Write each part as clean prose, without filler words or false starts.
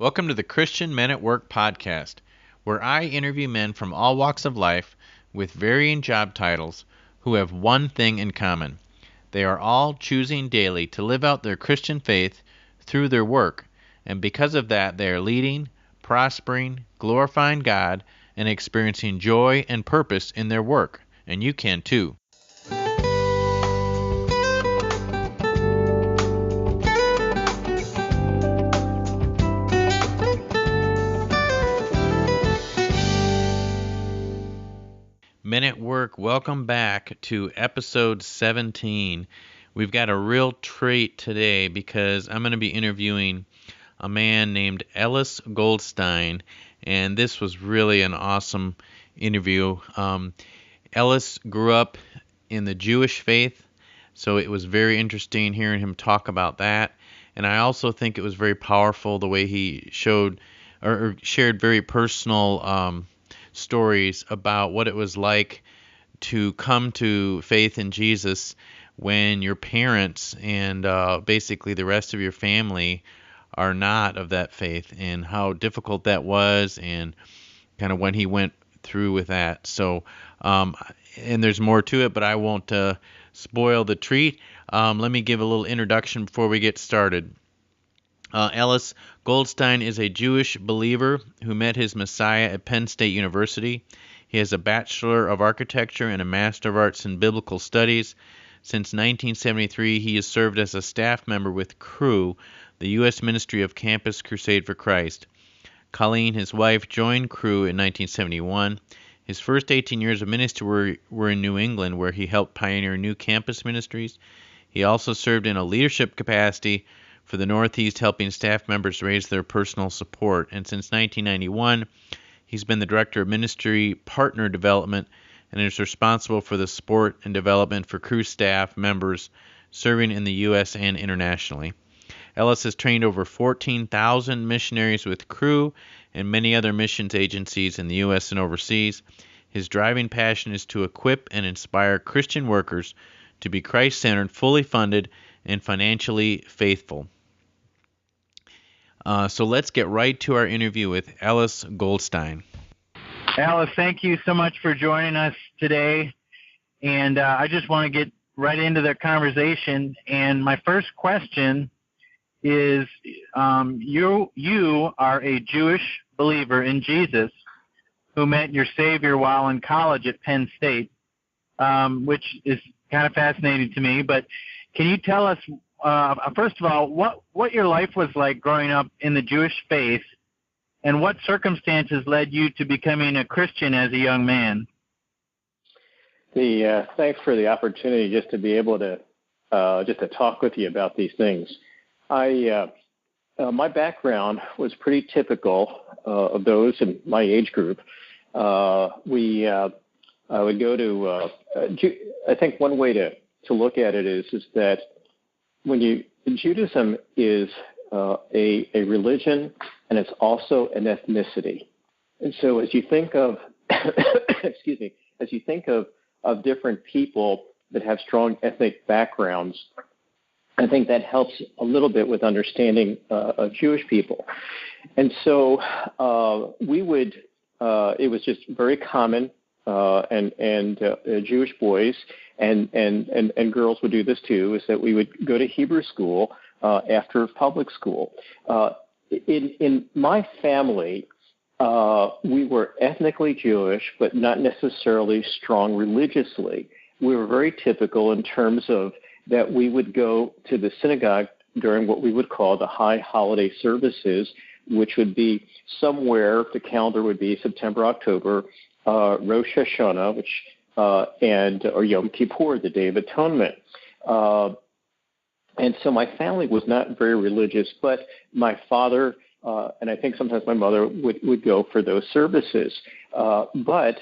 Welcome to the Christian Men at Work podcast, where I interview men from all walks of life with varying job titles who have one thing in common. They are all choosing daily to live out their Christian faith through their work, and because of that, they are leading, prospering, glorifying God, and experiencing joy and purpose in their work. And you can too. Men at Work, welcome back to episode 17. We've got a real treat today because I'm going to be interviewing a man named Ellis Goldstein, and this was really an awesome interview. Ellis grew up in the Jewish faith, so it was very interesting hearing him talk about that. And I also think it was very powerful the way he showed or shared very personal stories about what it was like to come to faith in Jesus when your parents and basically the rest of your family are not of that faith, and how difficult that was, and kind of when he went through with that. So, and there's more to it, but I won't spoil the treat. Let me give a little introduction before we get started. Ellis Goldstein is a Jewish believer who met his Messiah at Penn State University. He has a Bachelor of Architecture and a Master of Arts in Biblical Studies. Since 1973, he has served as a staff member with Cru, the U.S. Ministry of Campus Crusade for Christ. Colleen, his wife, joined Cru in 1971. His first 18 years of ministry were in New England, where he helped pioneer new campus ministries. He also served in a leadership capacity for the Northeast, helping staff members raise their personal support. And since 1991, he's been the Director of Ministry Partner Development and is responsible for the support and development for Cru staff members serving in the U.S. and internationally. Ellis has trained over 14,000 missionaries with Cru and many other missions agencies in the U.S. and overseas. His driving passion is to equip and inspire Christian workers to be Christ-centered, fully funded, and financially faithful. So let's get right to our interview with Ellis Goldstein. Ellis, thank you so much for joining us today. And I just want to get right into the conversation. And my first question is, you are a Jewish believer in Jesus who met your Savior while in college at Penn State, which is kind of fascinating to me. But can you tell us, first of all, what your life was like growing up in the Jewish faith, and what circumstances led you to becoming a Christian as a young man? Thanks for the opportunity just to be able to talk with you about these things. My background was pretty typical of those in my age group. I would go to. I think one way to look at it is that Judaism is a religion, and it's also an ethnicity. And so as you think of, of different people that have strong ethnic backgrounds, I think that helps a little bit with understanding of Jewish people. And so it was just very common, and Jewish boys and girls would do this too, is that we would go to Hebrew school after public school. In my family, we were ethnically Jewish, but not necessarily strong religiously. We were very typical in terms of that we would go to the synagogue during what we would call the high holiday services, which would be somewhere, the calendar would be September, October, Rosh Hashanah, or Yom Kippur, the Day of Atonement. And so my family was not very religious, but my father and I think sometimes my mother would go for those services. But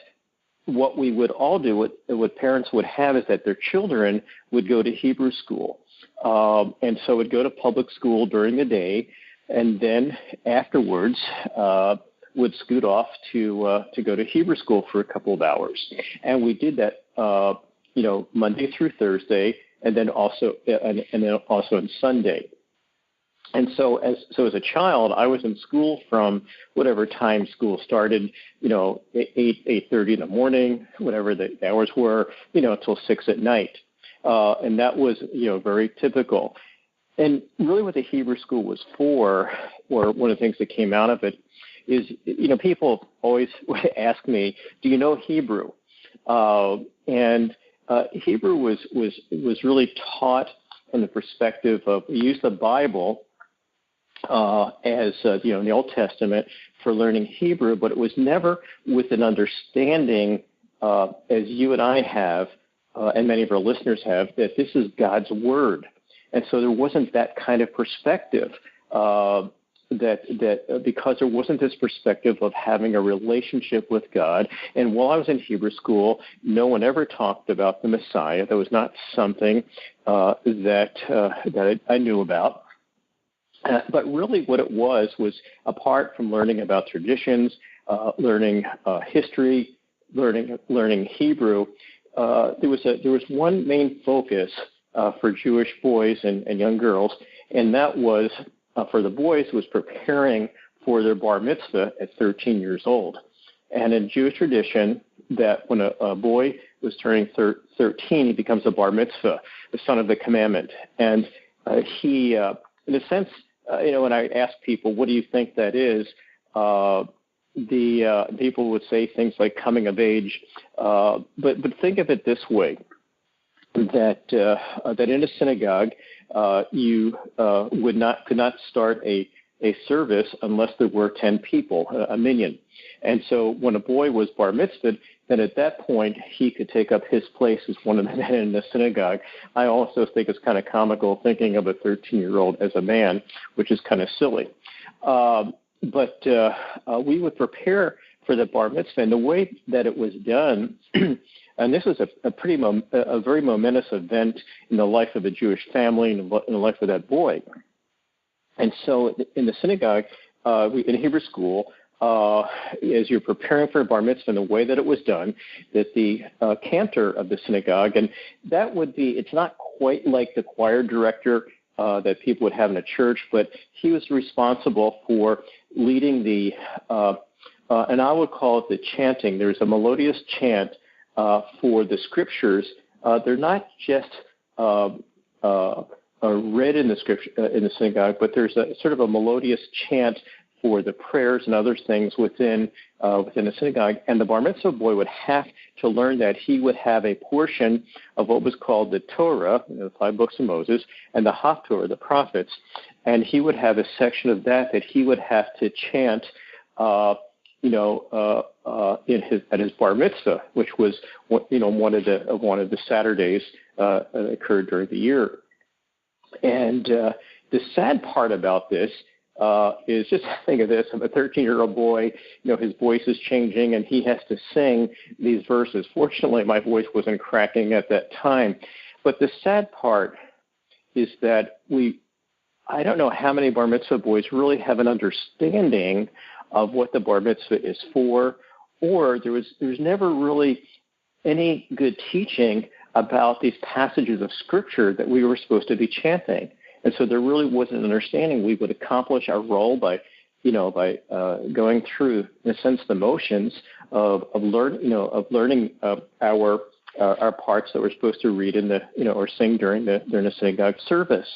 what we would all do, what parents would have, is that their children would go to Hebrew school. And so would go to public school during the day, and then afterwards would scoot off to go to Hebrew school for a couple of hours. And we did that, Monday through Thursday, and then also on Sunday. And so as a child, I was in school from whatever time school started, 8:30 in the morning, whatever the hours were, until 6 at night. And that was, very typical. And really what the Hebrew school was for, or one of the things that came out of it, is, people always ask me, do you know Hebrew? And Hebrew was really taught from the perspective of, we use the Bible as in the Old Testament for learning Hebrew, but it was never with an understanding, as you and I have, and many of our listeners have, that this is God's Word. And so there wasn't that kind of perspective, that because there wasn't this perspective of having a relationship with God. And while I was in Hebrew school, no one ever talked about the Messiah. That was not something that I knew about. But really what it was apart from learning about traditions, learning history, learning Hebrew, there was one main focus for Jewish boys and young girls, and that was, for the boys, was preparing for their bar mitzvah at 13 years old. And in Jewish tradition, that when a boy was turning 13, he becomes a bar mitzvah, the son of the commandment. And he, in a sense, when I ask people, what do you think that is, the people would say things like coming of age. But think of it this way, that in a synagogue, you could not start a service unless there were 10 people, a minyan. And so when a boy was bar mitzvahed, then at that point he could take up his place as one of the men in the synagogue. I also think it's kind of comical thinking of a 13-year-old as a man, which is kind of silly. But we would prepare for the bar mitzvah, and the way that it was done, and this was a very momentous event in the life of a Jewish family and in the life of that boy. And so in the synagogue, in Hebrew school, as you're preparing for a bar mitzvah, and the way that it was done, that the cantor of the synagogue, and that would be, it's not quite like the choir director that people would have in a church, but he was responsible for leading the, and I would call it the chanting. There's a melodious chant for the scriptures. They're not just read in the scripture in the synagogue, but there's a sort of a melodious chant for the prayers and other things within the synagogue. And the bar mitzvah boy would have to learn that. He would have a portion of what was called the Torah, the 5 books of Moses, and the Haftorah, the prophets. And he would have a section of that he would have to chant, at his bar mitzvah, which was one of the Saturdays that occurred during the year. And the sad part about this is, just think of this: I'm a 13-year-old boy. His voice is changing, and he has to sing these verses. Fortunately, my voice wasn't cracking at that time. But the sad part is that I don't know how many bar mitzvah boys really have an understanding of what the bar mitzvah is for, or there's never really any good teaching about these passages of scripture that we were supposed to be chanting. And so there really wasn't an understanding. We would accomplish our role by going through, in a sense, the motions of learning our parts that we're supposed to read in the or sing during the synagogue service.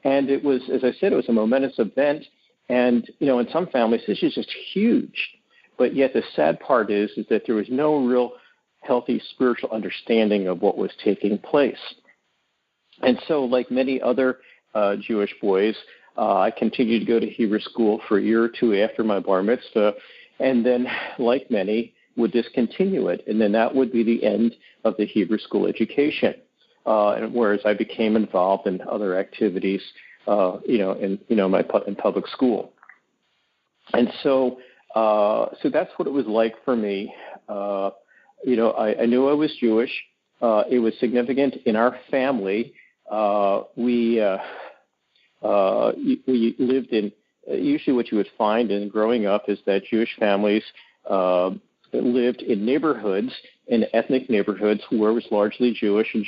And it was, as I said, it was a momentous event. And in some families, this is just huge. But yet the sad part is that there was no real healthy spiritual understanding of what was taking place. And so, like many other Jewish boys, I continued to go to Hebrew school for a year or two after my bar mitzvah, and then, like many, would discontinue it. And then that would be the end of the Hebrew school education. And whereas I became involved in other activities, in public school. And so that's what it was like for me. I knew I was Jewish. It was significant in our family. We lived in, usually what you would find in growing up is that Jewish families lived in neighborhoods, in ethnic neighborhoods where it was largely Jewish. And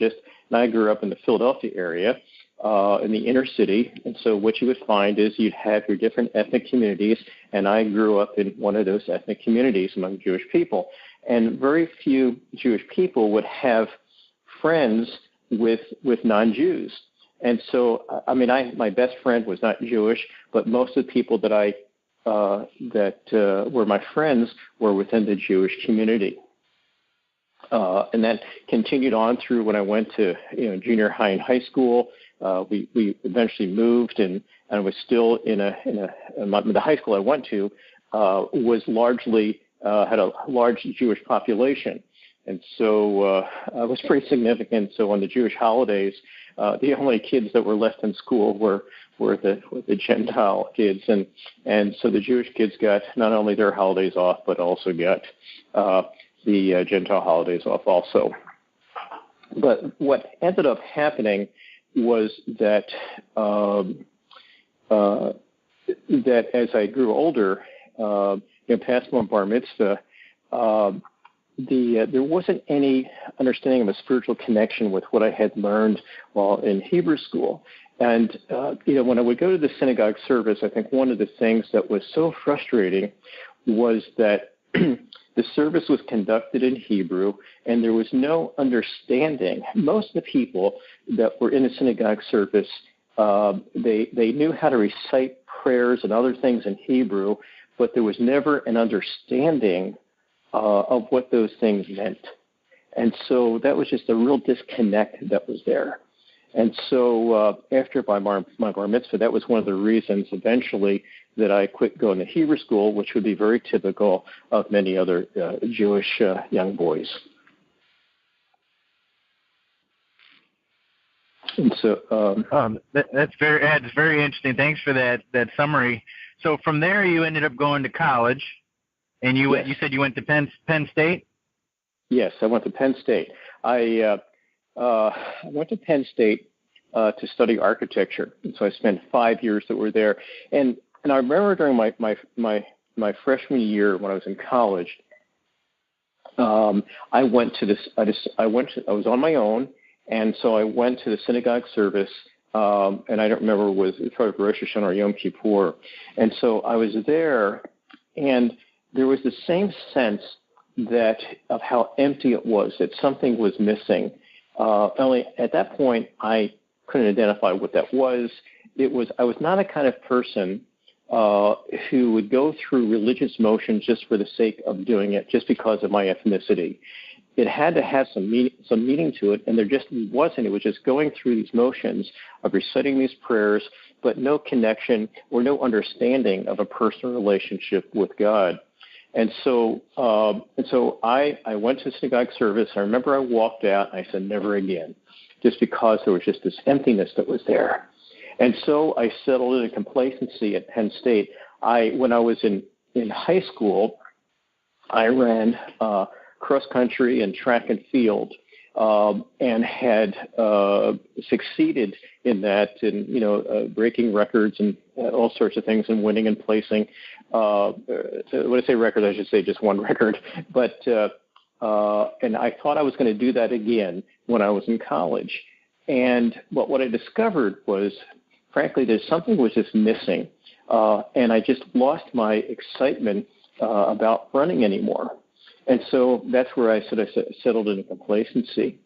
I grew up in the Philadelphia area. in the inner city. And so what you would find is you'd have your different ethnic communities, and I grew up in one of those ethnic communities among Jewish people. And very few Jewish people would have friends with non-Jews. And so, I mean, my best friend was not Jewish, but most of the people that were my friends were within the Jewish community. And that continued on through when I went to junior high and high school. We eventually moved, and I was still in the high school I went to was largely had a large Jewish population, and so it was pretty significant. So on the Jewish holidays, the only kids that were left in school were the Gentile kids, and so the Jewish kids got not only their holidays off, but also got the Gentile holidays off also. But what ended up happening was that that as I grew older, past my bar mitzvah, there wasn't any understanding of a spiritual connection with what I had learned while in Hebrew school. And, when I would go to the synagogue service, I think one of the things that was so frustrating was that the service was conducted in Hebrew, and there was no understanding. Most of the people that were in the synagogue service, they knew how to recite prayers and other things in Hebrew, but there was never an understanding of what those things meant. And so that was just a real disconnect that was there. And so after my bar mitzvah, that was one of the reasons eventually that I quit going to Hebrew school, which would be very typical of many other Jewish young boys. And so that's very interesting. Thanks for that summary. So from there, you ended up going to college, and you said you went to Penn State? Yes, I went to Penn State. I went to Penn State to study architecture, and so I spent 5 years that were there. And I remember during my freshman year when I was in college, I went to this. I was on my own, and so I went to the synagogue service. And I don't remember was probably Rosh Hashanah or Yom Kippur. And so I was there, and there was the same sense of how empty it was, that something was missing. Only at that point, I couldn't identify what that was. I was not a kind of person who would go through religious motions just for the sake of doing it, just because of my ethnicity. It had to have some meaning to it, and there just wasn't. It was just going through these motions of reciting these prayers, but no connection or no understanding of a personal relationship with God. And so I went to synagogue service. I remember I walked out, and I said, never again, just because there was just this emptiness that was there. And so I settled into complacency at Penn State. When I was in high school, I ran cross country and track and field, and had succeeded in that, and breaking records and all sorts of things, and winning and placing. When I say record, I should say just one record. But and I thought I was going to do that again when I was in college. And what I discovered was, frankly, there's something was just missing, and I just lost my excitement about running anymore. And so that's where I sort of settled into complacency.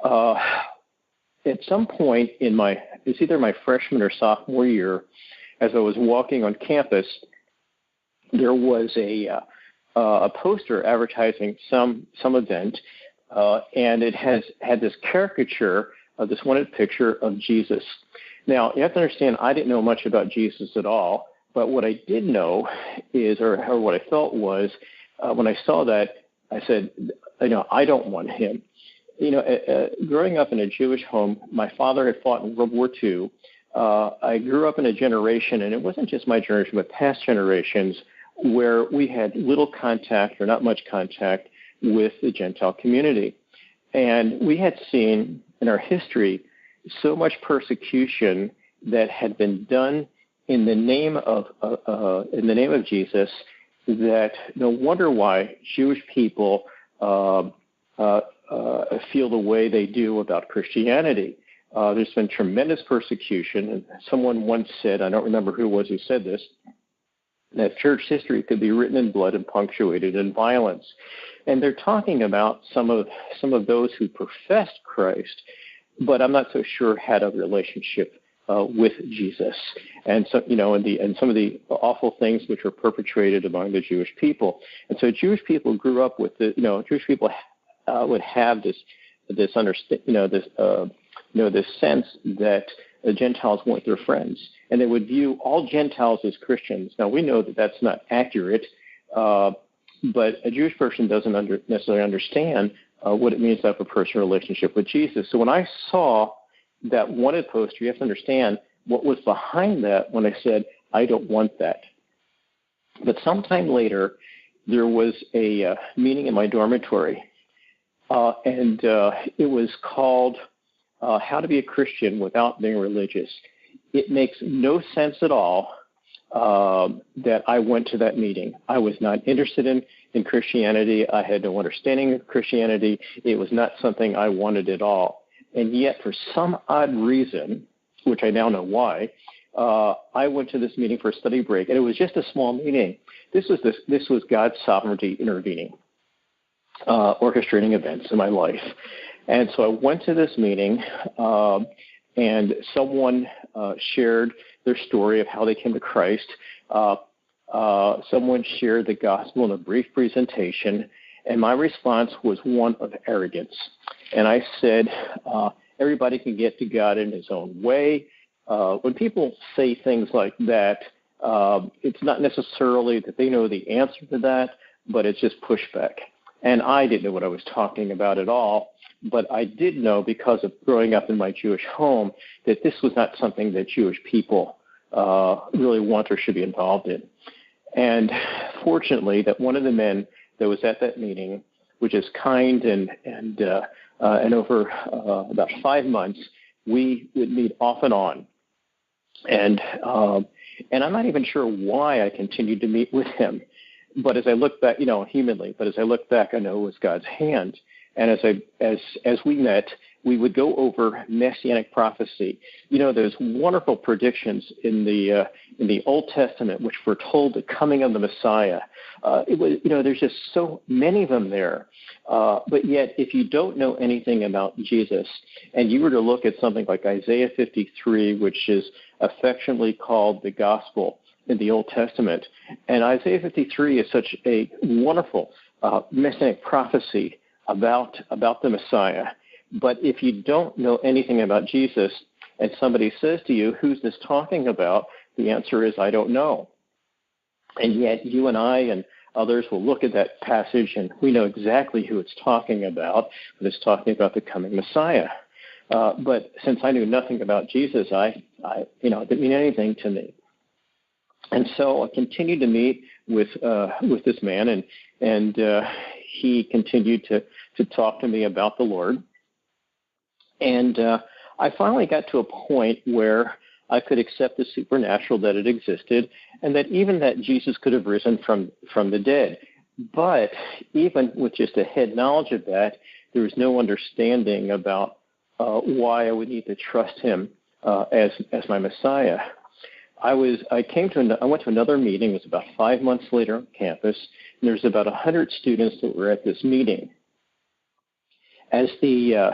At some point it's either my freshman or sophomore year, as I was walking on campus, there was a poster advertising some event, and it had this caricature of this wanted picture of Jesus. Now, you have to understand, I didn't know much about Jesus at all, but what I did know is, or what I felt was, when I saw that, I said, I don't want him. Growing up in a Jewish home, my father had fought in World War II. I grew up in a generation, and it wasn't just my generation, but past generations, where we had little contact or not much contact with the Gentile community. And we had seen in our history so much persecution that had been done in the name of Jesus, that no wonder why Jewish people feel the way they do about Christianity. There's been tremendous persecution. And someone once said, I don't remember who it was who said this, that church history could be written in blood and punctuated in violence. And they're talking about some of those who professed Christ, but I'm not so sure had a relationship with Jesus. And so, and some of the awful things which were perpetrated among the Jewish people. And so Jewish people grew up with Jewish people would have this understand, this sense that the Gentiles weren't their friends, and they would view all Gentiles as Christians. Now, we know that that's not accurate, but a Jewish person doesn't necessarily understand what it means to have a personal relationship with Jesus. So when I saw that wanted poster, you have to understand what was behind that when I said, I don't want that. But sometime later, there was a meeting in my dormitory, and it was called How to Be a Christian Without Being Religious. It makes no sense at all that I went to that meeting. I was not interested in Christianity. I had no understanding of Christianity. It was not something I wanted at all. And yet, for some odd reason, which I now know why, I went to this meeting for a study break, and it was just a small meeting. This was God's sovereignty intervening, orchestrating events in my life. And so I went to this meeting, and someone shared their story of how they came to Christ. Someone shared the gospel in a brief presentation, and my response was one of arrogance. And I said, everybody can get to God in his own way. When people say things like that, it's not necessarily that they know the answer to that, but it's just pushback. And I didn't know what I was talking about at all, but I did know, because of growing up in my Jewish home, that this was not something that Jewish people really want or should be involved in. And fortunately, that one of the men that was at that meeting, which is kind, and over about 5 months, we would meet off and on. And I'm not even sure why I continued to meet with him. But as I look back, humanly, but as I look back, I know it was God's hand. And as we met, we would go over messianic prophecy. There's wonderful predictions in the Old Testament which foretold the coming of the Messiah. There's just so many of them there. But yet, if you don't know anything about Jesus, and you were to look at something like Isaiah 53, which is affectionately called the Gospel in the Old Testament, and Isaiah 53 is such a wonderful messianic prophecy about the Messiah. But if you don't know anything about Jesus, and somebody says to you, who's this talking about? The answer is, I don't know. And yet you and I and others will look at that passage, and we know exactly who it's talking about. But it's talking about the coming Messiah. But since I knew nothing about Jesus, it didn't mean anything to me. And so I continued to meet with this man, and he continued to talk to me about the Lord. And I finally got to a point where I could accept the supernatural, that it existed, and that even that Jesus could have risen from the dead. But even with just a head knowledge of that, there was no understanding about why I would need to trust him as my Messiah. I went to another meeting. It was about 5 months later on campus, and there's about 100 students that were at this meeting. As the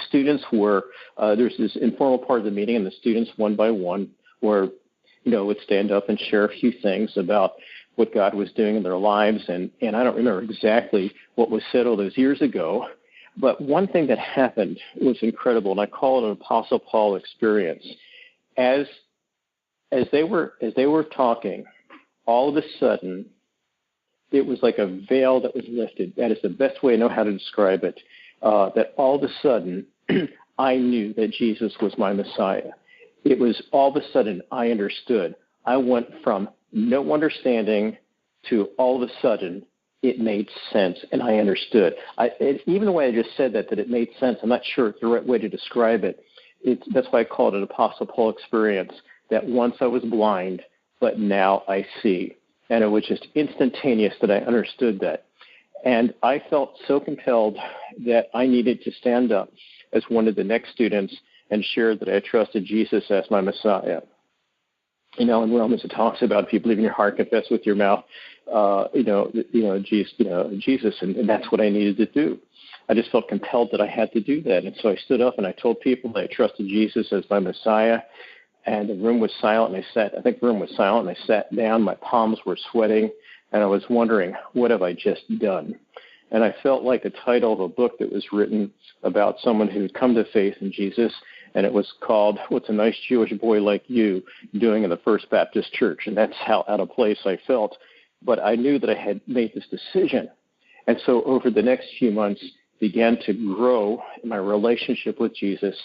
students were, there's this informal part of the meeting, and the students one by one would stand up and share a few things about what God was doing in their lives. And I don't remember exactly what was said all those years ago, but one thing that happened was incredible, and I call it an Apostle Paul experience. As they were talking, all of a sudden, it was like a veil that was lifted. That is the best way I know how to describe it. That all of a sudden, I knew that Jesus was my Messiah. It was all of a sudden I understood. I went from no understanding to all of a sudden it made sense, and I understood. Even the way I just said that it made sense, I'm not sure it's the right way to describe it. That's why I call it an Apostle Paul experience, that once I was blind, but now I see. And it was just instantaneous that I understood that. And I felt so compelled that I needed to stand up as one of the next students and shared that I trusted Jesus as my Messiah. In Romans it talks about if you believe in your heart, confess with your mouth, Jesus, and that's what I needed to do. I just felt compelled that I had to do that, and so I stood up and I told people that I trusted Jesus as my Messiah. And the room was silent, and I sat down. My palms were sweating, and I was wondering, what have I just done? And I felt like the title of a book that was written about someone who had come to faith in Jesus, and it was called, What's a Nice Jewish Boy Like You Doing in the First Baptist Church? And that's how out of place I felt. But I knew that I had made this decision. And so over the next few months, began to grow in my relationship with Jesus.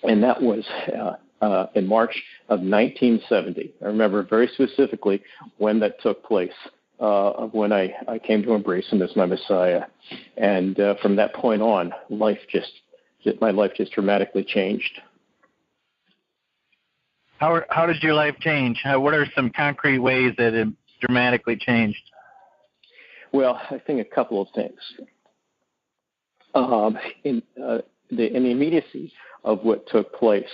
And that was in March of 1970. I remember very specifically when that took place, of when I came to embrace him as my Messiah. And from that point on, my life just dramatically changed. How did your life change? What are some concrete ways that it dramatically changed? Well, I think a couple of things. In the immediacy of what took place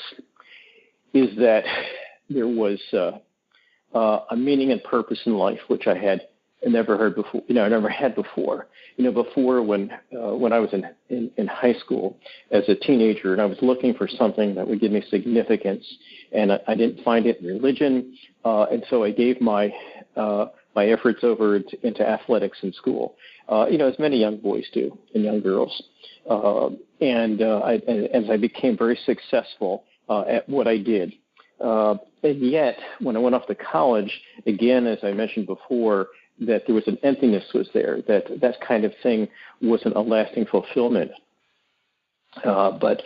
is that there was a meaning and purpose in life which I had never heard before. I never had before. Before when I was in high school as a teenager, and I was looking for something that would give me significance, and I didn't find it in religion, and so I gave my efforts over into athletics in school, as many young boys do and young girls. As I became very successful at what I did. And yet, when I went off to college, again, as I mentioned before, that there was an emptiness was there, that kind of thing wasn't a lasting fulfillment. But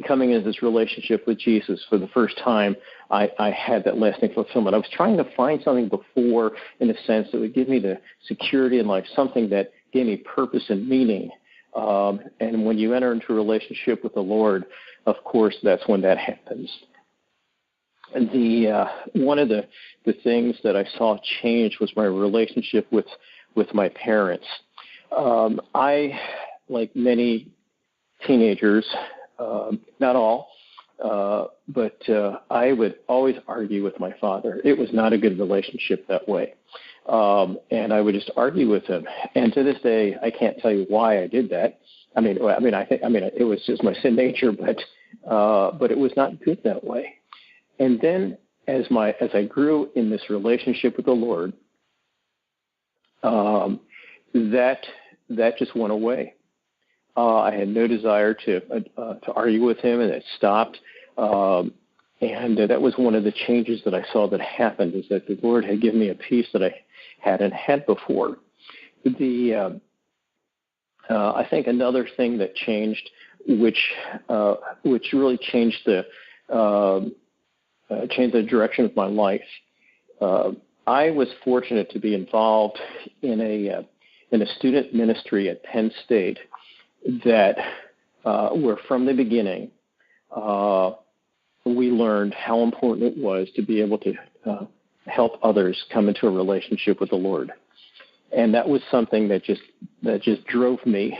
coming into this relationship with Jesus for the first time, I had that lasting fulfillment. I was trying to find something before, in a sense, that would give me the security in life, something that gave me purpose and meaning. And when you enter into a relationship with the Lord, of course, that's when that happens. And one of the things that I saw change was my relationship with my parents. I, like many teenagers, not all, but I would always argue with my father. It was not a good relationship that way. And I would just argue with him. And to this day, I can't tell you why I did that. I think it was just my sin nature, but it was not good that way. And then as I grew in this relationship with the Lord, that just went away. I had no desire to argue with him, and it stopped. And that was one of the changes that I saw that happened, is that the Lord had given me a peace that I hadn't had before. I think another thing that changed, which really changed the direction of my life. I was fortunate to be involved in a student ministry at Penn State that where from the beginning we learned how important it was to be able to help others come into a relationship with the Lord. And that was something that just drove me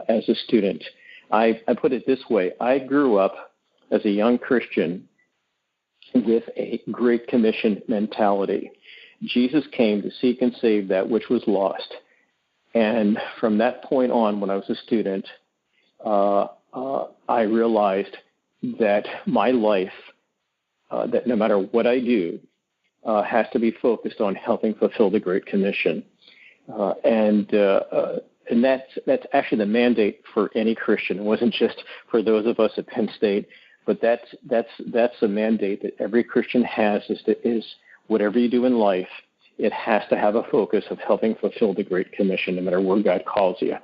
as a student. I put it this way: I grew up as a young Christian with a Great Commission mentality. Jesus came to seek and save that which was lost. And from that point on, when I was a student, I realized that my life, that no matter what I do, has to be focused on helping fulfill the Great Commission. And that's actually the mandate for any Christian. It wasn't just for those of us at Penn State, but that's a mandate that every Christian has, is whatever you do in life, it has to have a focus of helping fulfill the Great Commission, no matter where God calls you.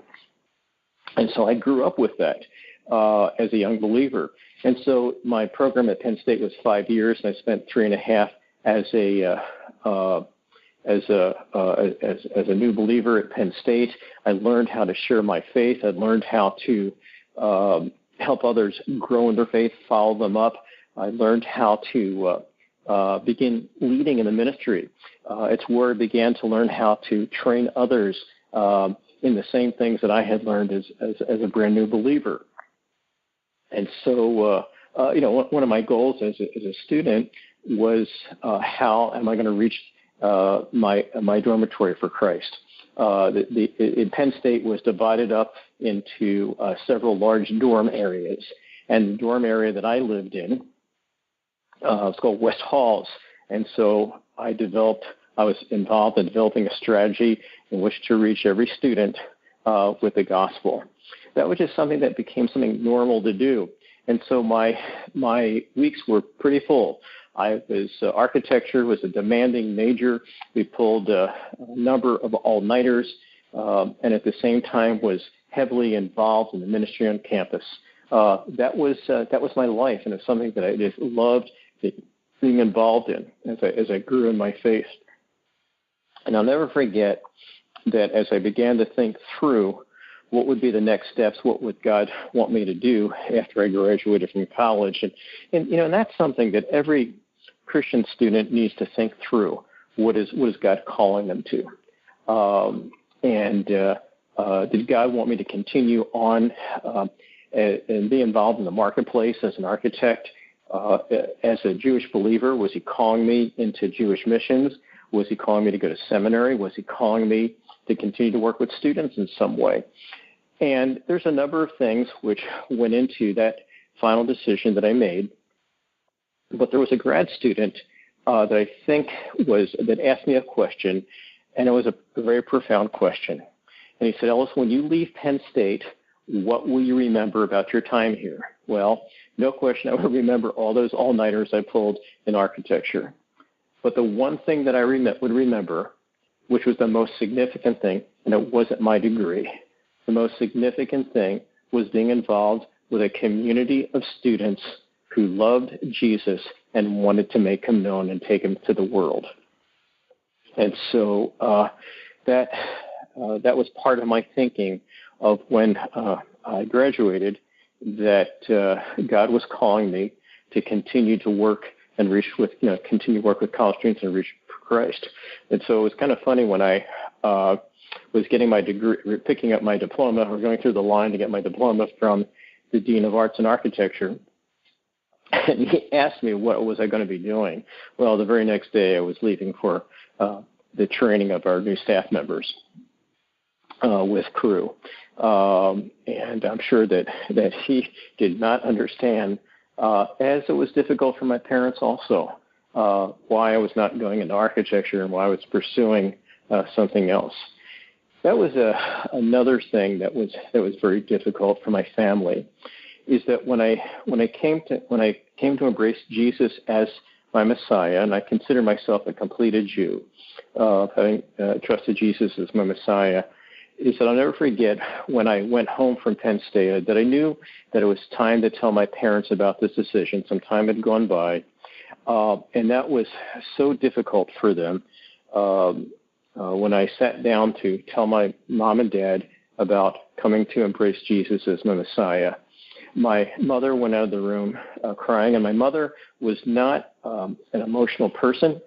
And so I grew up with that as a young believer. And so my program at Penn State was 5 years, and I spent 3.5 as a new believer at Penn State. I learned how to share my faith. I learned how to help others grow in their faith, follow them up. I learned how to begin leading in the ministry. It's where I began to learn how to train others in the same things that I had learned as a brand new believer. And so, one of my goals as a student was how am I going to reach my dormitory for Christ? In Penn State was divided up into several large dorm areas, and the dorm area that I lived in it's called West Halls. And so I was involved in developing a strategy in which to reach every student with the gospel. That was just something that became something normal to do. And so my weeks were pretty full. Architecture was a demanding major. We pulled a number of all-nighters, and at the same time was heavily involved in the ministry on campus. That was my life, and it's something that I just loved being involved in as I grew in my faith. And I'll never forget that as I began to think through what would be the next steps, what would God want me to do after I graduated from college, and that's something that every Christian student needs to think through. What is God calling them to? Did God want me to continue on and be involved in the marketplace as an architect? As a Jewish believer, was he calling me into Jewish missions? Was he calling me to go to seminary? Was he calling me to continue to work with students in some way? And there's a number of things which went into that final decision that I made. But there was a grad student that I think that asked me a question, and it was a very profound question. And he said, Ellis, when you leave Penn State, what will you remember about your time here? Well, no question, I would remember all those all-nighters I pulled in architecture. But the one thing that I would remember, which was the most significant thing, and it wasn't my degree, the most significant thing was being involved with a community of students who loved Jesus and wanted to make him known and take him to the world. And so that was part of my thinking of when I graduated, that God was calling me to continue to work and continue to work with college students and reach for Christ. And so it was kind of funny when I was getting my degree, picking up my diploma, or going through the line to get my diploma from the Dean of Arts and Architecture. And he asked me what was I going to be doing. Well, the very next day I was leaving for the training of our new staff members with crew. And I'm sure that he did not understand, as it was difficult for my parents also, why I was not going into architecture and why I was pursuing something else. That was another thing that was very difficult for my family, is that when I came to embrace Jesus as my Messiah, and I consider myself a completed Jew, having trusted Jesus as my Messiah, is that I'll never forget when I went home from Penn State that I knew that it was time to tell my parents about this decision. Some time had gone by, and that was so difficult for them. When I sat down to tell my mom and dad about coming to embrace Jesus as my Messiah, my mother went out of the room crying, and my mother was not an emotional person,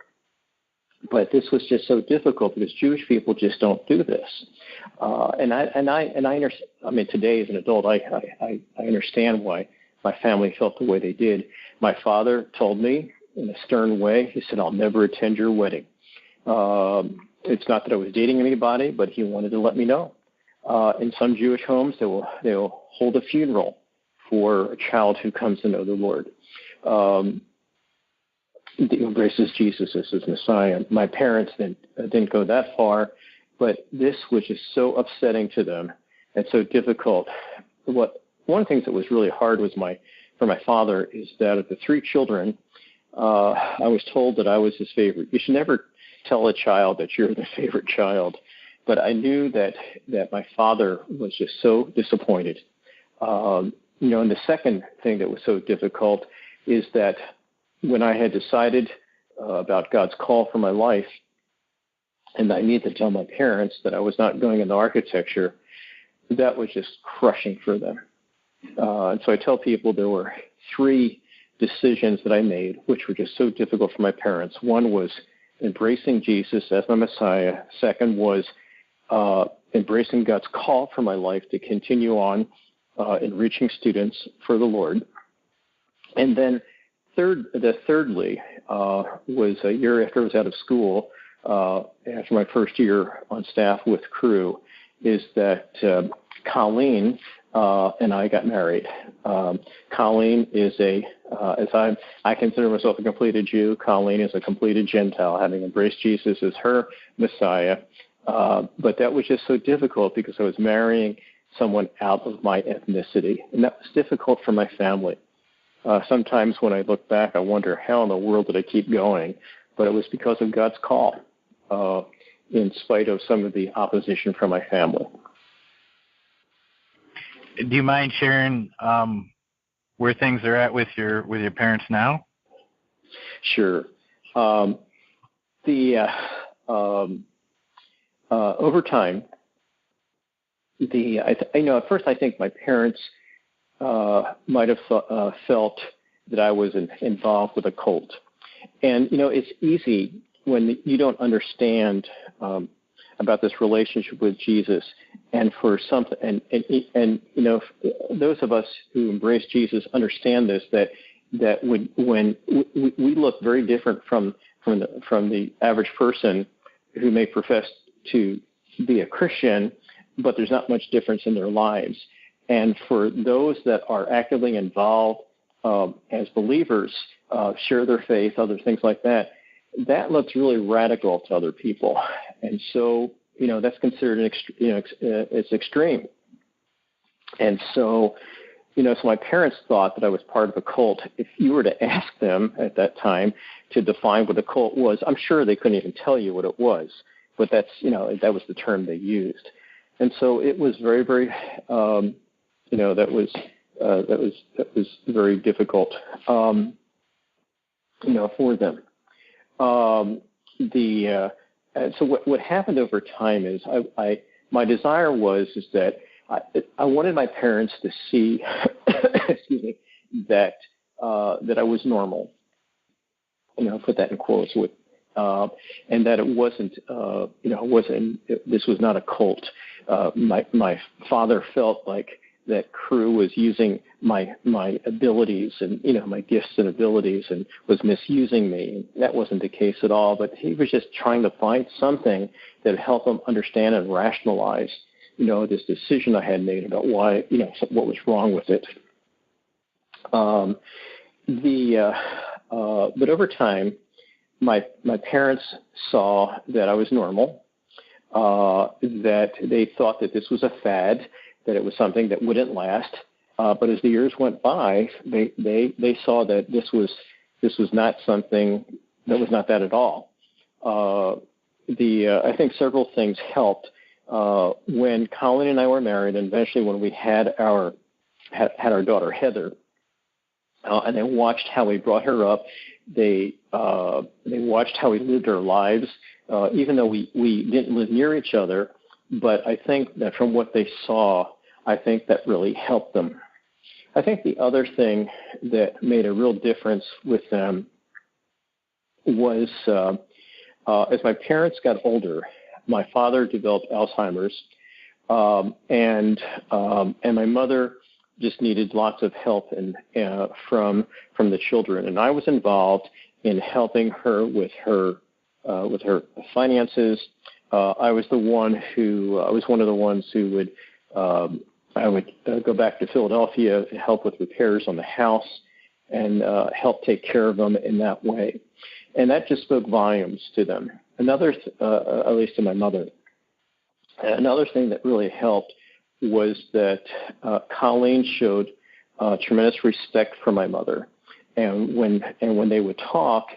but this was just so difficult because Jewish people just don't do this. And I understand. I mean, today as an adult, I understand why my family felt the way they did. My father told me in a stern way. He said, "I'll never attend your wedding." It's not that I was dating anybody, but he wanted to let me know. In some Jewish homes, they will hold a funeral for a child who comes to know the Lord, embraces Jesus as his Messiah. My parents didn't go that far, but this was just so upsetting to them and so difficult. One of the things that was really hard was for my father is that of the three children, I was told that I was his favorite. You should never tell a child that you're the favorite child, but I knew that my father was just so disappointed. And the second thing that was so difficult is that when I had decided about God's call for my life, and I needed to tell my parents that I was not going into architecture, that was just crushing for them. And so I tell people there were three decisions that I made, which were just so difficult for my parents. One was embracing Jesus as my Messiah. Second was embracing God's call for my life to continue on in reaching students for the Lord. And then thirdly was a year after I was out of school, after my first year on staff with Crew, is that Colleen and I got married. Colleen is I consider myself a completed Jew. Colleen is a completed Gentile, having embraced Jesus as her Messiah. But that was just so difficult because I was marrying someone out of my ethnicity, and that was difficult for my family. Sometimes when I look back, I wonder how in the world did I keep going? But it was because of God's call, in spite of some of the opposition from my family. Do you mind sharing where things are at with your parents now? Sure. Over time, at first I think my parents might have felt that I was involved with a cult. And, it's easy when you don't understand about this relationship with Jesus, and for something, and those of us who embrace Jesus understand this, that when we look very different from the average person who may profess to be a Christian, but there's not much difference in their lives. And for those that are actively involved as believers, share their faith, other things like that, that looks really radical to other people. And so, that's considered it's extreme. And so, so my parents thought that I was part of a cult. If you were to ask them at that time to define what a cult was, I'm sure they couldn't even tell you what it was. But that's, that was the term they used. And so it was very, very, that was very difficult, for them. So what happened over time is my desire was that I wanted my parents to see, excuse me, that I was normal. Put that in quotes with. And that it wasn't, this was not a cult. My father felt like that Crew was using my abilities and, my gifts and abilities, and was misusing me. That wasn't the case at all, but he was just trying to find something that would help him understand and rationalize, this decision I had made about why, what was wrong with it. But over time, my parents saw that I was normal, that they thought that this was a fad, that it was something that wouldn't last. But as the years went by, they saw that this was not something that was not that at all. I think several things helped. When Colleen and I were married, and eventually when we had our daughter Heather, and they watched how we brought her up. They watched how we lived our lives, even though we didn't live near each other. But I think that from what they saw, I think that really helped them. I think the other thing that made a real difference with them was as my parents got older, my father developed Alzheimer's, and my mother just needed lots of help from the children, and I was involved in helping her with her finances. I was one of the ones who would I would go back to Philadelphia to help with repairs on the house and help take care of them in that way, and that just spoke volumes to them. Another, at least to my mother, another thing that really helped was that Colleen showed tremendous respect for my mother, and when they would talk,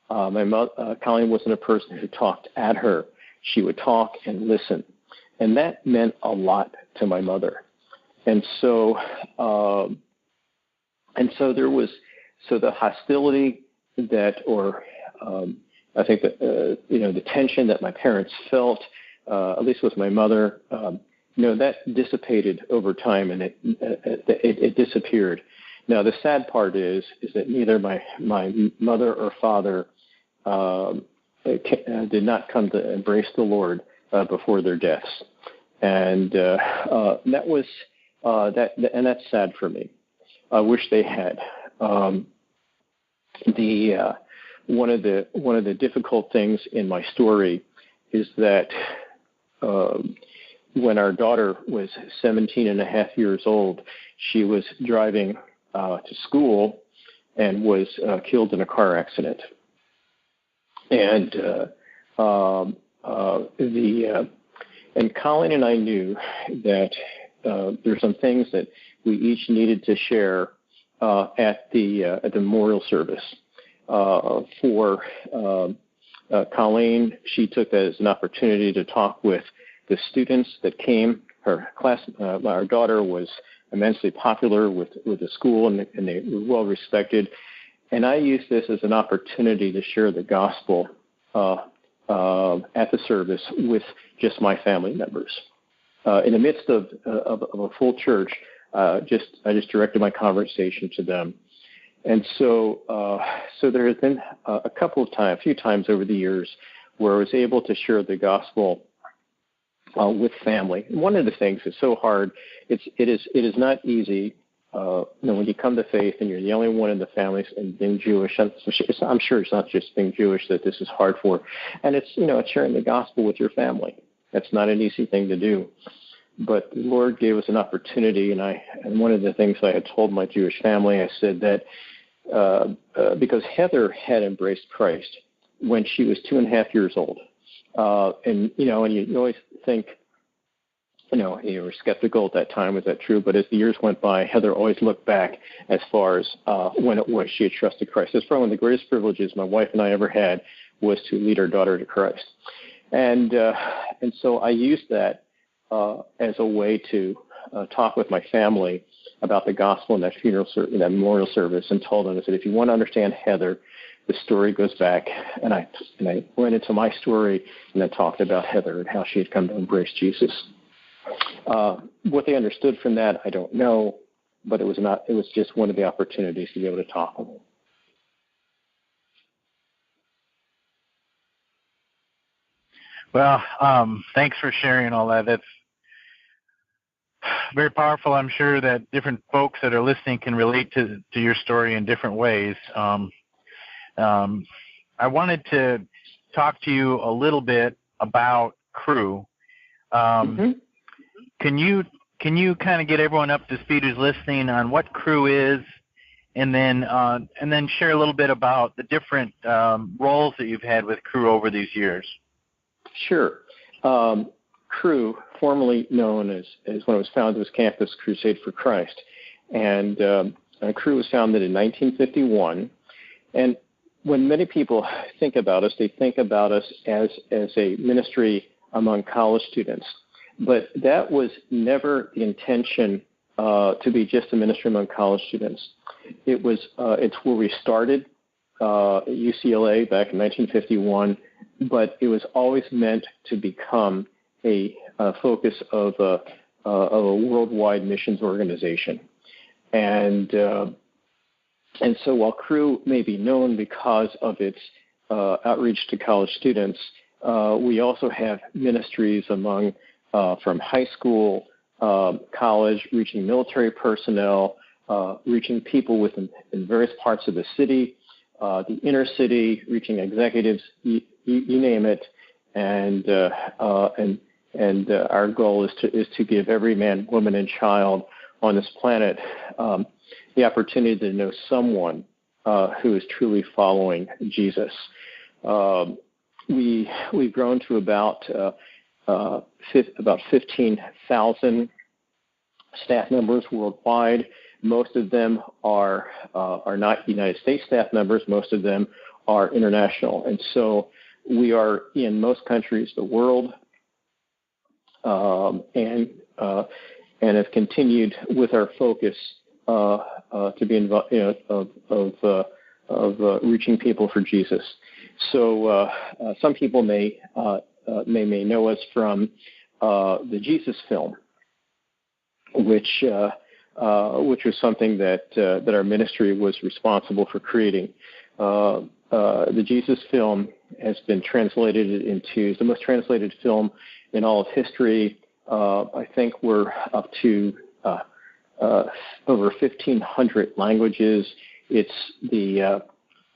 Colleen wasn't a person who talked at her. She would talk and listen, and that meant a lot to my mother. And so there was the hostility that, or I think that the tension that my parents felt, at least with my mother. That dissipated over time, and it disappeared. Now, the sad part is that neither my mother or father did not come to embrace the Lord before their deaths, and that was and that's sad for me. I wish they had. One of the difficult things in my story is that when our daughter was 17 and a half years old, she was driving to school and was killed in a car accident. And and Colleen and I knew that there's some things that we each needed to share at the memorial service. For Colleen, she took that as an opportunity to talk with the students that came. Her class, our daughter was immensely popular with the school, and they were well respected. And I used this as an opportunity to share the gospel at the service with just my family members. In the midst of a full church, I just directed my conversation to them. And so there has been a few times over the years where I was able to share the gospel with family. And one of the things is so hard. It is not easy. When you come to faith and you're the only one in the family and being Jewish, I'm sure it's not just being Jewish that this is hard for. And it's sharing the gospel with your family. That's not an easy thing to do. But the Lord gave us an opportunity, and one of the things I had told my Jewish family, I said that because Heather had embraced Christ when she was 2.5 years old, and you always think, you were skeptical at that time, was that true? But as the years went by, Heather always looked back as far as when it was she had trusted Christ. It's probably one of the greatest privileges my wife and I ever had was to lead our daughter to Christ, and so I used that as a way to talk with my family about the gospel in that that memorial service, and told them, I said, if you want to understand Heather, the story goes back, and I went into my story and then talked about Heather and how she had come to embrace Jesus. What they understood from that, I don't know, but it was just one of the opportunities to be able to talk with them. Well, thanks for sharing all that. That's very powerful. I'm sure that different folks that are listening can relate to your story in different ways. I wanted to talk to you a little bit about Cru. Can you kind of get everyone up to speed who's listening on what Cru is, and then share a little bit about the different roles that you've had with Cru over these years? Sure. Cru, formerly known as when it was founded as Campus Crusade for Christ, and Cru was founded in 1951. And when many people think about us, they think about us as a ministry among college students. But that was never the intention to be just a ministry among college students. It's where we started at UCLA back in 1951, but it was always meant to become a focus of a worldwide missions organization. And so while Cru may be known because of its outreach to college students, we also have ministries among from high school, college, reaching military personnel, reaching people in various parts of the city, the inner city, reaching executives, you name it, and our goal is to give every man, woman, and child on this planet the opportunity to know someone who is truly following Jesus. We've grown to about 15,000 staff members worldwide. Most of them are not United States staff members. Most of them are international, and so we are in most countries of the world, and have continued with our focus to be involved of reaching people for Jesus. So some people may know us from the Jesus film, which was something that our ministry was responsible for creating. The Jesus film has been translated into the most translated film in all of history. I think we're up to over 1,500 languages. It's the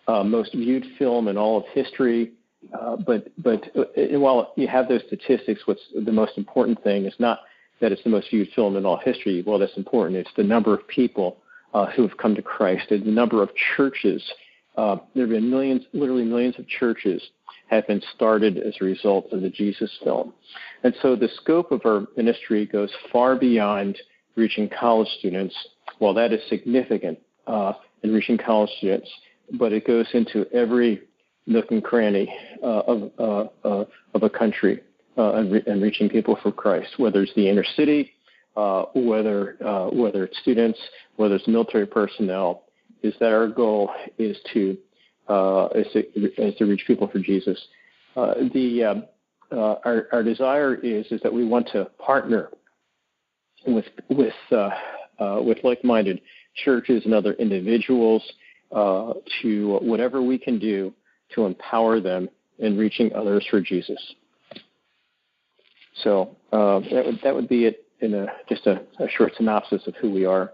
most viewed film in all of history. But while you have those statistics, what's the most important thing is not that it's the most viewed film in all history. Well, that's important. It's the number of people who have come to Christ, and the number of churches. There have been millions, literally millions of churches have been started as a result of the Jesus film. And so the scope of our ministry goes far beyond reaching college students. Well, that is significant in reaching college students, but it goes into every nook and cranny of a country and reaching people for Christ, whether it's the inner city, whether it's students, whether it's military personnel. Is that our goal is to reach people for Jesus? Our desire is that we want to partner with like-minded churches and other individuals to whatever we can do to empower them in reaching others for Jesus. So that would be it in just a short synopsis of who we are.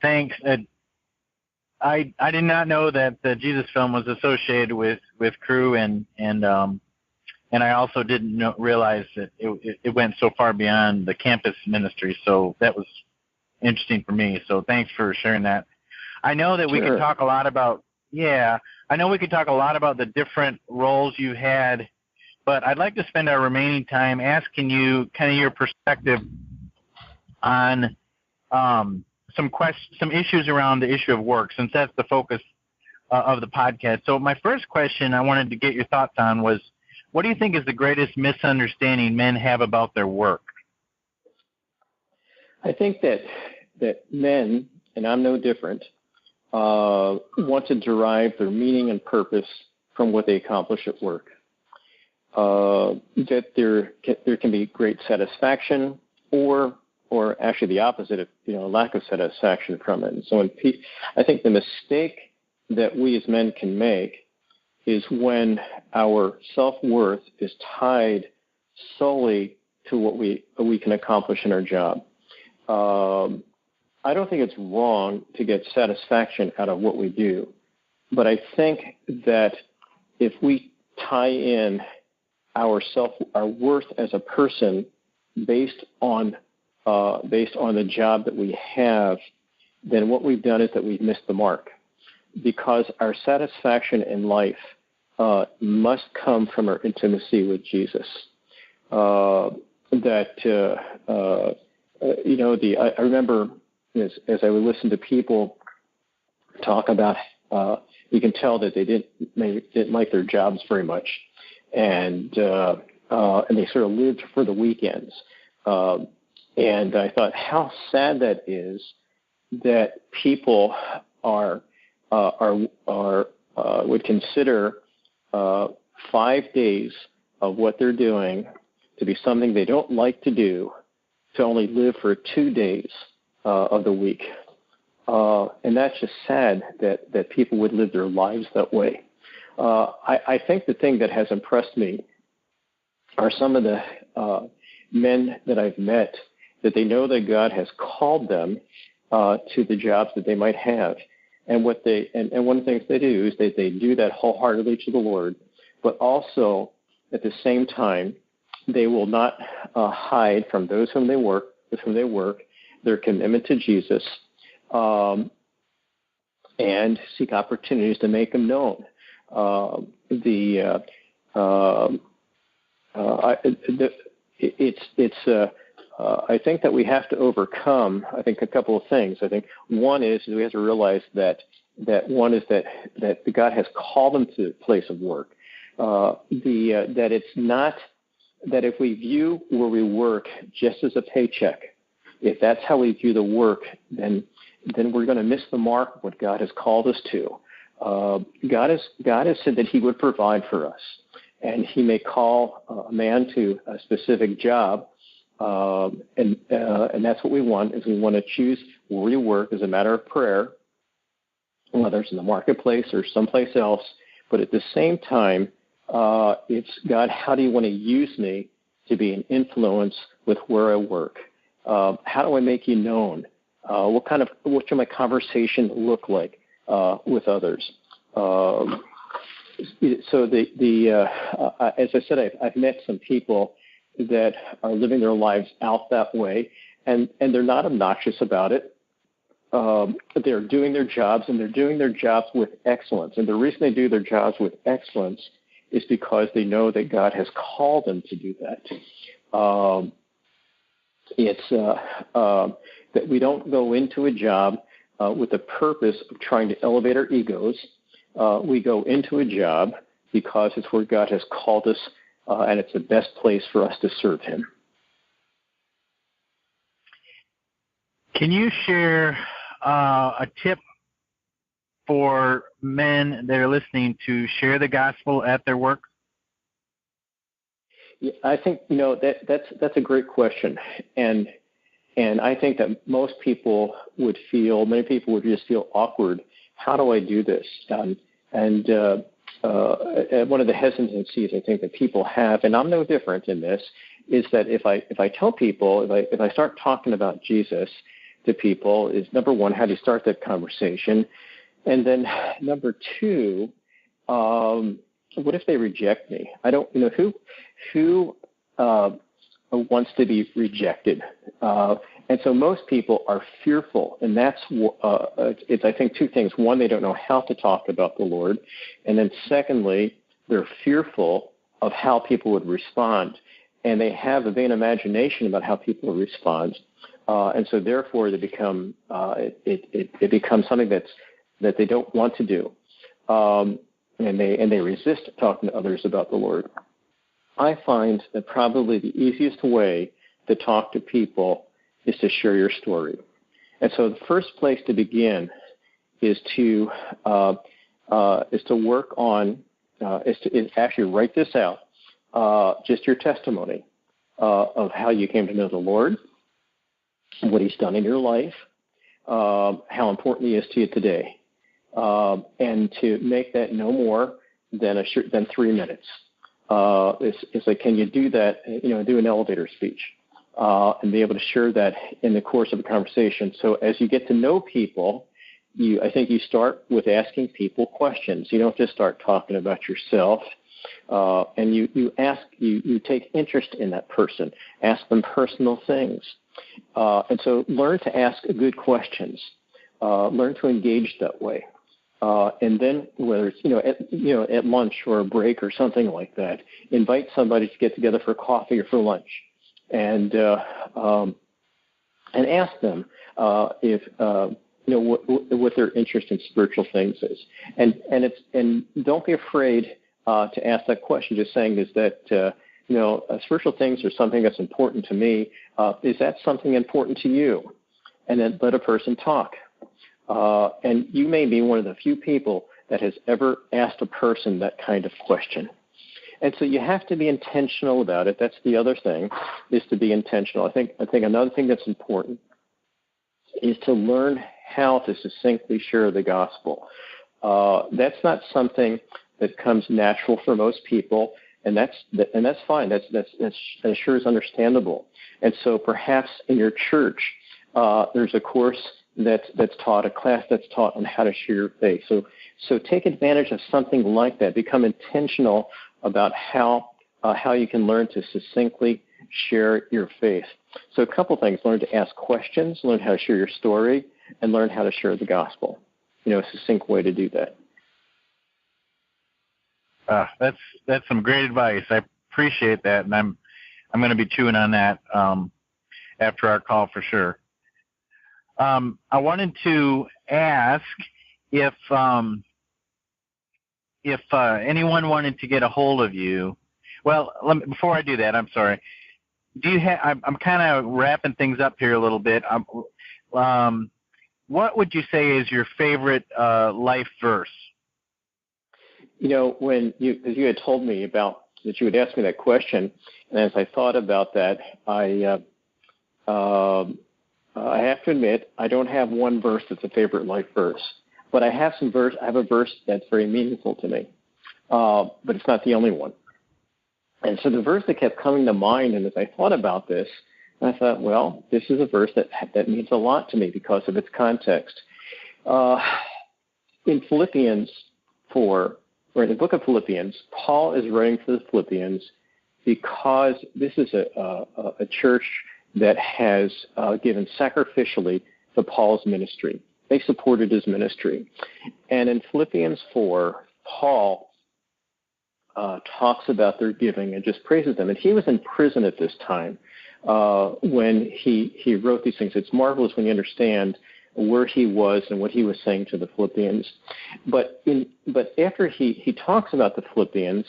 Thanks. I did not know that the Jesus film was associated with Cru, and I also didn't realize that it went so far beyond the campus ministry. So that was interesting for me. So thanks for sharing that. I know that we could talk a lot about the different roles you had, but I'd like to spend our remaining time asking you kind of your perspective on some issues around the issue of work, since that's the focus of the podcast. So my first question I wanted to get your thoughts on was, what do you think is the greatest misunderstanding men have about their work? I think that men, and I'm no different, want to derive their meaning and purpose from what they accomplish at work. That there can be great satisfaction, or actually the opposite of lack of satisfaction from it. And so I think the mistake that we as men can make is when our self-worth is tied solely to what we can accomplish in our job. I don't think it's wrong to get satisfaction out of what we do, but I think that if we tie in our worth as a person based on the job that we have, then what we've done is that we've missed the mark, because our satisfaction in life must come from our intimacy with Jesus. I remember as I would listen to people talk about, you can tell that they didn't like their jobs very much, and they sort of lived for the weekends. And I thought how sad that is, that people would consider 5 days of what they're doing to be something they don't like to do, to only live for 2 days of the week. And that's just sad that people would live their lives that way. I think the thing that has impressed me are some of the men that I've met, that they know that God has called them to the jobs that they might have. And one of the things they do is they do that wholeheartedly to the Lord, but also at the same time, they will not hide from those with whom they work, their commitment to Jesus, and seek opportunities to make them known. I think that we have to overcome, I think, a couple of things. I think one is we have to realize that God has called them to a place of work. That it's not that if we view where we work just as a paycheck, if that's how we view the work, then we're going to miss the mark of what God has called us to. God has said that He would provide for us, and He may call a man to a specific job, and that's what we want. Is we want to choose where we work as a matter of prayer, whether it's in the marketplace or someplace else. But at the same time, it's God, how do you want to use me to be an influence with where I work? How do I make you known? What should my conversation look like with others? So as I said, I've met some people that are living their lives out that way, and they're not obnoxious about it. They're doing their jobs, and they're doing their jobs with excellence. And the reason they do their jobs with excellence is because they know that God has called them to do that. That we don't go into a job with the purpose of trying to elevate our egos. We go into a job because it's where God has called us, and it's the best place for us to serve Him. Can you share a tip for men that are listening to share the gospel at their work? Yeah, I think that's a great question, and I think that many people would just feel awkward. How do I do this? And one of the hesitancies I think that people have, and I'm no different in this, is that if I tell people, if I start talking about Jesus to people, is number one, how do you start that conversation? And then number two, what if they reject me? I don't, who wants to be rejected? And so most people are fearful, and that's it's I think two things. One, they don't know how to talk about the Lord, and then secondly, they're fearful of how people would respond, and they have a vain imagination about how people will respond, and so therefore they become it becomes something that they don't want to do, and they resist talking to others about the Lord. I find that probably the easiest way to talk to people is to share your story. And so the first place to begin is to work on, is actually write this out, just your testimony of how you came to know the Lord, what He's done in your life, how important He is to you today, and to make that no more than 3 minutes. It's like, can you do that? Do an elevator speech, and be able to share that in the course of a conversation. So as you get to know people, I think you start with asking people questions. You don't just start talking about yourself, and you take interest in that person. Ask them personal things, and so learn to ask good questions. Learn to engage that way. And then whether it's at lunch or a break or something like that, invite somebody to get together for coffee or for lunch, and ask them if what their interest in spiritual things is, and don't be afraid to ask that question. Just saying, is that spiritual things are something that's important to me? Is that something important to you? And then let a person talk. And you may be one of the few people that has ever asked a person that kind of question. And so you have to be intentional about it. That's the other thing, is to be intentional. I think another thing that's important is to learn how to succinctly share the gospel. That's not something that comes natural for most people, and that's fine. That sure is understandable. And so perhaps in your church, there's a course that's taught, a class that's taught on how to share your faith. So take advantage of something like that. Become intentional about how you can learn to succinctly share your faith. So a couple things: learn to ask questions, learn how to share your story, and learn how to share the gospel. A succinct way to do that. That's some great advice. I appreciate that, and I'm going to be chewing on that after our call for sure. I wanted to ask if anyone wanted to get a hold of you. Well, before I do that, I'm sorry. Do you have? I'm kind of wrapping things up here a little bit. What would you say is your favorite life verse? Because you had told me about that, you would ask me that question, and as I thought about that, I have to admit I don't have one verse that's a favorite life verse, but I have I have a verse that's very meaningful to me, but it's not the only one. And so the verse that kept coming to mind, and as I thought about this, I thought, well, this is a verse that means a lot to me because of its context. In Philippians 4, or in the book of Philippians, Paul is writing to the Philippians because this is a church that has given sacrificially to Paul's ministry. They supported his ministry. And in Philippians 4, Paul talks about their giving and just praises them. And he was in prison at this time when he wrote these things. It's marvelous when you understand where he was and what he was saying to the Philippians. But after he talks about the Philippians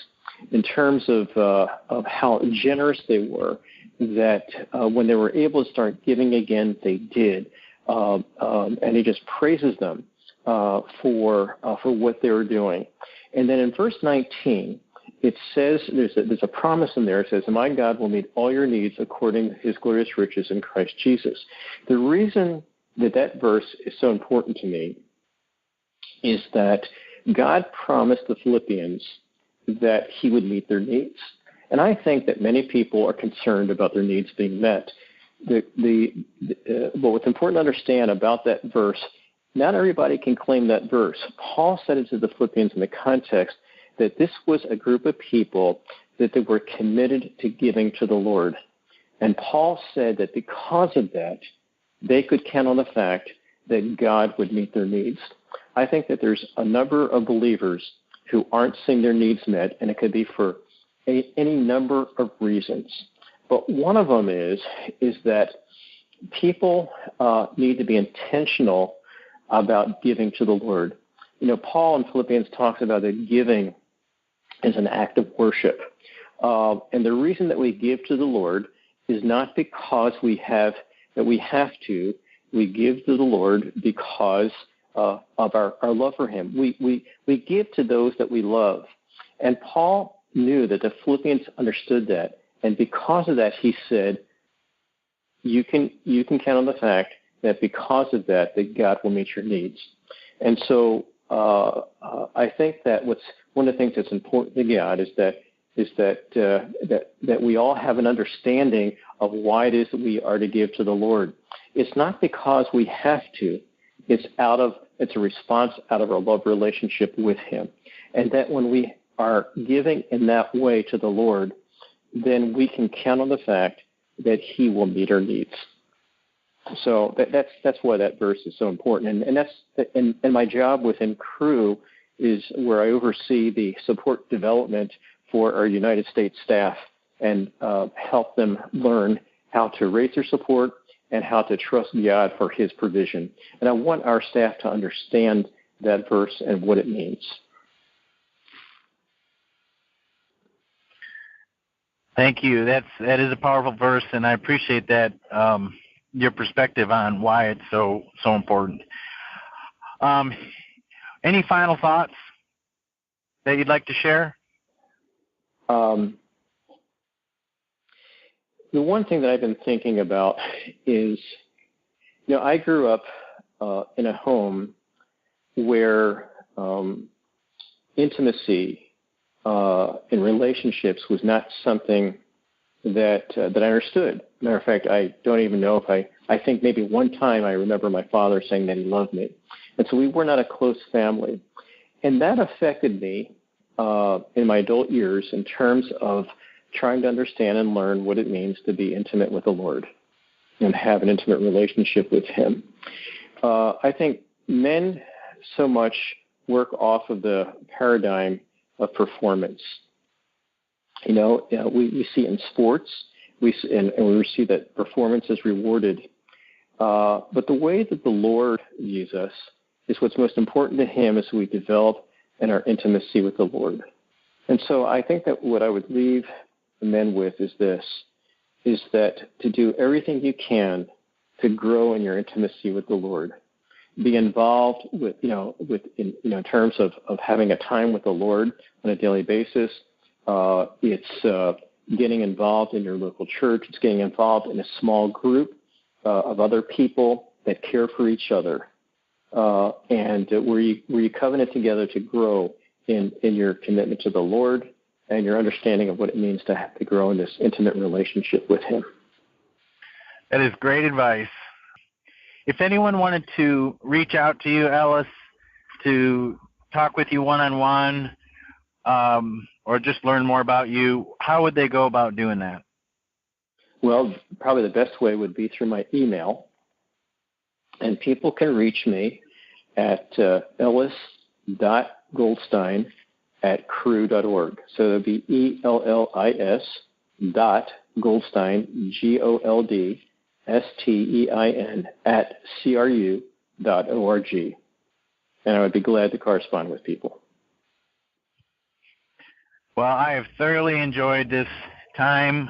in terms of how generous they were, that when they were able to start giving again, they did. And he just praises them for what they were doing. And then in verse 19, it says, there's a promise in there. It says, my God will meet all your needs according to his glorious riches in Christ Jesus. The reason that verse is so important to me is that God promised the Philippians that he would meet their needs. And I think that many people are concerned about their needs being met. But what's important to understand about that verse, not everybody can claim that verse. Paul said it to the Philippians in the context that this was a group of people that they were committed to giving to the Lord. And Paul said that because of that, they could count on the fact that God would meet their needs. I think that there's a number of believers who aren't seeing their needs met, and it could be for any number of reasons. But one of them is that people need to be intentional about giving to the Lord. You know, Paul in Philippians talks about that giving is an act of worship. And the reason that we give to the Lord is not because we have to. We give to the Lord because of our love for him. We give to those that we love. And Paul knew that the Philippians understood that. And because of that, he said, you can count on the fact that because of that God will meet your needs. And so I think that one of the things that's important to God is that we all have an understanding of why it is that we are to give to the Lord. It's not because we have to. It's a response out of our love relationship with him. And that when we are giving in that way to the Lord, then we can count on the fact that he will meet our needs. So that's why that verse is so important. And my job within Cru is where I oversee the support development for our United States staff and help them learn how to raise their support and how to trust God for his provision. And I want our staff to understand that verse and what it means. Thank you. That is a powerful verse, and I appreciate that your perspective on why it's so important. Any final thoughts that you'd like to share? The one thing that I've been thinking about is, I grew up in a home where intimacy in relationships was not something that I understood. Matter of fact, I don't even know if I think maybe one time I remember my father saying that he loved me. And so we were not a close family. And that affected me in my adult years in terms of trying to understand and learn what it means to be intimate with the Lord and have an intimate relationship with him. I think men so much work off of the paradigm of performance. We see in sports, we see that performance is rewarded. But the way that the Lord views us is what's most important to him as we develop in our intimacy with the Lord. And so I think that what I would leave the men with is that to do everything you can to grow in your intimacy with the Lord. Be involved in terms of having a time with the Lord on a daily basis. It's getting involved in your local church. It's getting involved in a small group of other people that care for each other, and where you covenant together to grow in your commitment to the Lord and your understanding of what it means to have to grow in this intimate relationship with Him. That is great advice. If anyone wanted to reach out to you, Ellis, to talk with you one-on-one, or just learn more about you, how would they go about doing that? Well, probably the best way would be through my email. And people can reach me at ellis.goldstein@cru.org. So it would be ELLIS.Goldstein, GOLDSTEIN @CRU.org. And I would be glad to correspond with people. Well, I have thoroughly enjoyed this time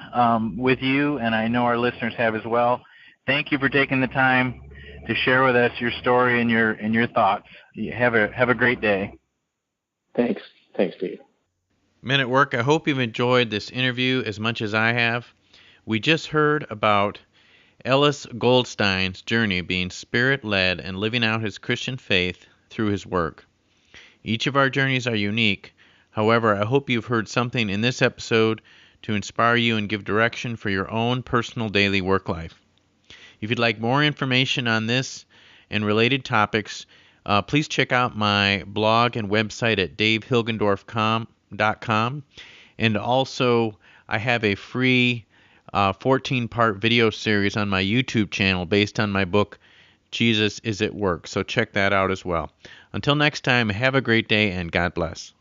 with you, and I know our listeners have as well. Thank you for taking the time to share with us your story and your thoughts. Have a great day. Thanks, Steve. Men at Work, I hope you've enjoyed this interview as much as I have. We just heard about Ellis Goldstein's journey being spirit-led and living out his Christian faith through his work. Each of our journeys are unique. However, I hope you've heard something in this episode to inspire you and give direction for your own personal daily work life. If you'd like more information on this and related topics, please check out my blog and website at davehilgendorf.com. And also, I have a free 14-part video series on my YouTube channel based on my book, Jesus is at Work. So check that out as well. Until next time, have a great day and God bless.